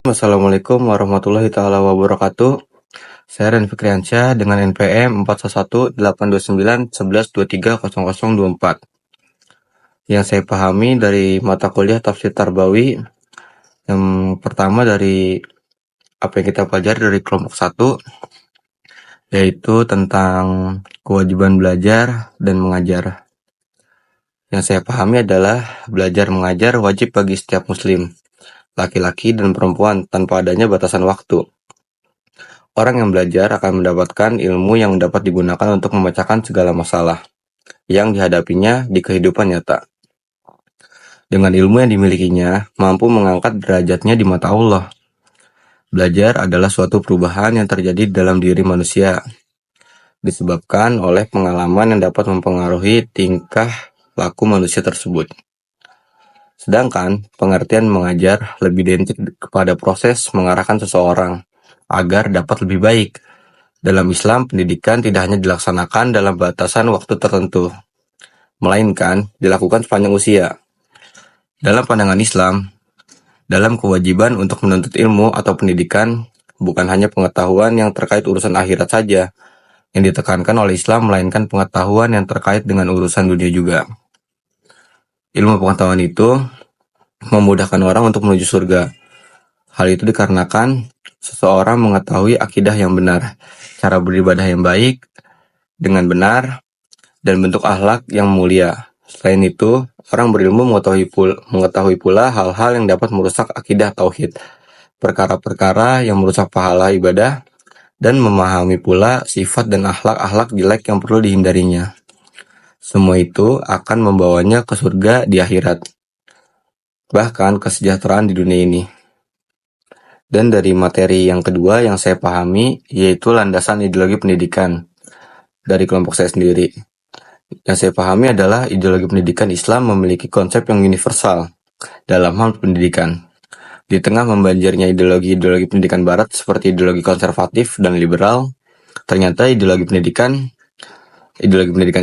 Assalamualaikum warahmatullahi taala wabarakatuh. Saya Ren Fikriansyah dengan NPM 41882911230024. Yang saya pahami dari mata kuliah Tafsir Tarbawi, yang pertama dari apa yang kita pelajari dari kelompok 1, yaitu tentang kewajiban belajar dan mengajar. Yang saya pahami adalah belajar mengajar wajib bagi setiap muslim, laki-laki dan perempuan tanpa adanya batasan waktu. Orang yang belajar akan mendapatkan ilmu yang dapat digunakan untuk memecahkan segala masalah yang dihadapinya di kehidupan nyata. Dengan ilmu yang dimilikinya, mampu mengangkat derajatnya di mata Allah. Belajar adalah suatu perubahan yang terjadi dalam diri manusia, disebabkan oleh pengalaman yang dapat mempengaruhi tingkah laku manusia tersebut. Sedangkan pengertian mengajar lebih identik kepada proses mengarahkan seseorang agar dapat lebih baik. Dalam Islam, pendidikan tidak hanya dilaksanakan dalam batasan waktu tertentu, melainkan dilakukan sepanjang usia. Dalam pandangan Islam, dalam kewajiban untuk menuntut ilmu atau pendidikan, bukan hanya pengetahuan yang terkait urusan akhirat saja yang ditekankan oleh Islam, melainkan pengetahuan yang terkait dengan urusan dunia juga. Ilmu pengetahuan itu memudahkan orang untuk menuju surga. Hal itu dikarenakan seseorang mengetahui akidah yang benar, cara beribadah yang baik dengan benar, dan bentuk akhlak yang mulia. Selain itu, orang berilmu mengetahui pula hal-hal yang dapat merusak akidah tauhid, perkara-perkara yang merusak pahala ibadah, dan memahami pula sifat dan akhlak-akhlak jelek yang perlu dihindarinya. Semua itu akan membawanya ke surga di akhirat, bahkan kesejahteraan di dunia ini. Dan dari materi yang kedua yang saya pahami, yaitu landasan ideologi pendidikan dari kelompok saya sendiri. Yang saya pahami adalah ideologi pendidikan Islam memiliki konsep yang universal dalam hal pendidikan. Di tengah membanjirnya ideologi-ideologi pendidikan barat seperti ideologi konservatif dan liberal, ternyata ideologi pendidikan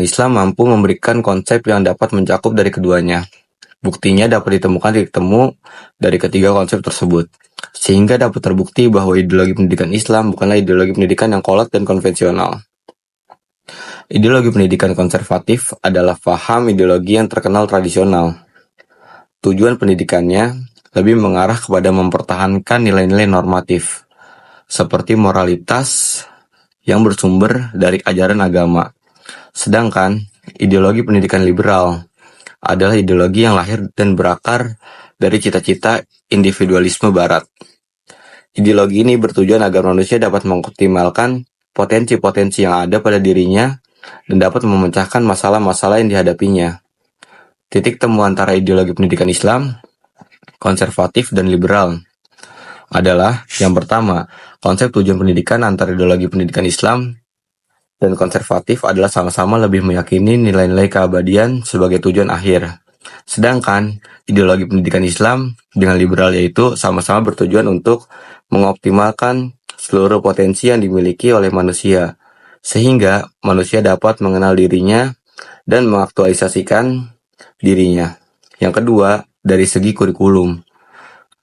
Islam mampu memberikan konsep yang dapat mencakup dari keduanya. Buktinya dapat ditemukan titik temu dari ketiga konsep tersebut, sehingga dapat terbukti bahwa ideologi pendidikan Islam bukanlah ideologi pendidikan yang kolot dan konvensional. Ideologi pendidikan konservatif adalah paham ideologi yang terkenal tradisional. Tujuan pendidikannya lebih mengarah kepada mempertahankan nilai-nilai normatif, seperti moralitas yang bersumber dari ajaran agama. Sedangkan ideologi pendidikan liberal adalah ideologi yang lahir dan berakar dari cita-cita individualisme barat. Ideologi ini bertujuan agar manusia dapat mengoptimalkan potensi-potensi yang ada pada dirinya dan dapat memecahkan masalah-masalah yang dihadapinya. Titik temu antara ideologi pendidikan Islam, konservatif, dan liberal adalah yang pertama, konsep tujuan pendidikan antara ideologi pendidikan Islam dan konservatif adalah sama-sama lebih meyakini nilai-nilai keabadian sebagai tujuan akhir. Sedangkan ideologi pendidikan Islam dengan liberal yaitu sama-sama bertujuan untuk mengoptimalkan seluruh potensi yang dimiliki oleh manusia, sehingga manusia dapat mengenal dirinya dan mengaktualisasikan dirinya. Yang kedua, dari segi kurikulum.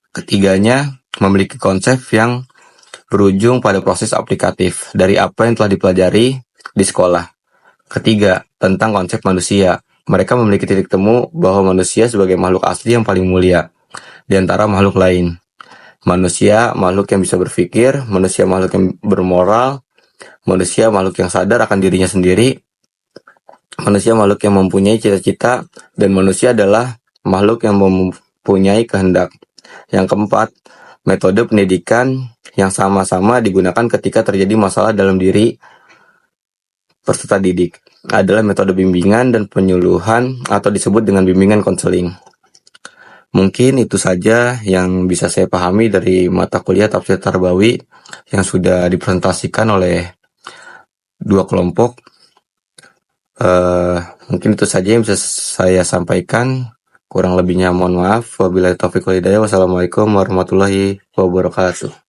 Ketiganya memiliki konsep yang berujung pada proses aplikatif dari apa yang telah dipelajari di sekolah. Ketiga, tentang konsep manusia. Mereka memiliki titik temu bahwa manusia sebagai makhluk asli yang paling mulia di antara makhluk lain. Manusia makhluk yang bisa berpikir, manusia makhluk yang bermoral, manusia makhluk yang sadar akan dirinya sendiri, manusia makhluk yang mempunyai cita-cita, dan manusia adalah makhluk yang mempunyai kehendak. Yang keempat, metode pendidikan yang sama-sama digunakan ketika terjadi masalah dalam diri peserta didik adalah metode bimbingan dan penyuluhan atau disebut dengan bimbingan konseling. Mungkin itu saja yang bisa saya pahami dari mata kuliah Tafsir Tarbawi yang sudah dipresentasikan oleh dua kelompok. Mungkin itu saja yang bisa saya sampaikan. Kurang lebihnya mohon maaf. Wabillahi taufiq wal hidayah. Wassalamualaikum warahmatullahi wabarakatuh.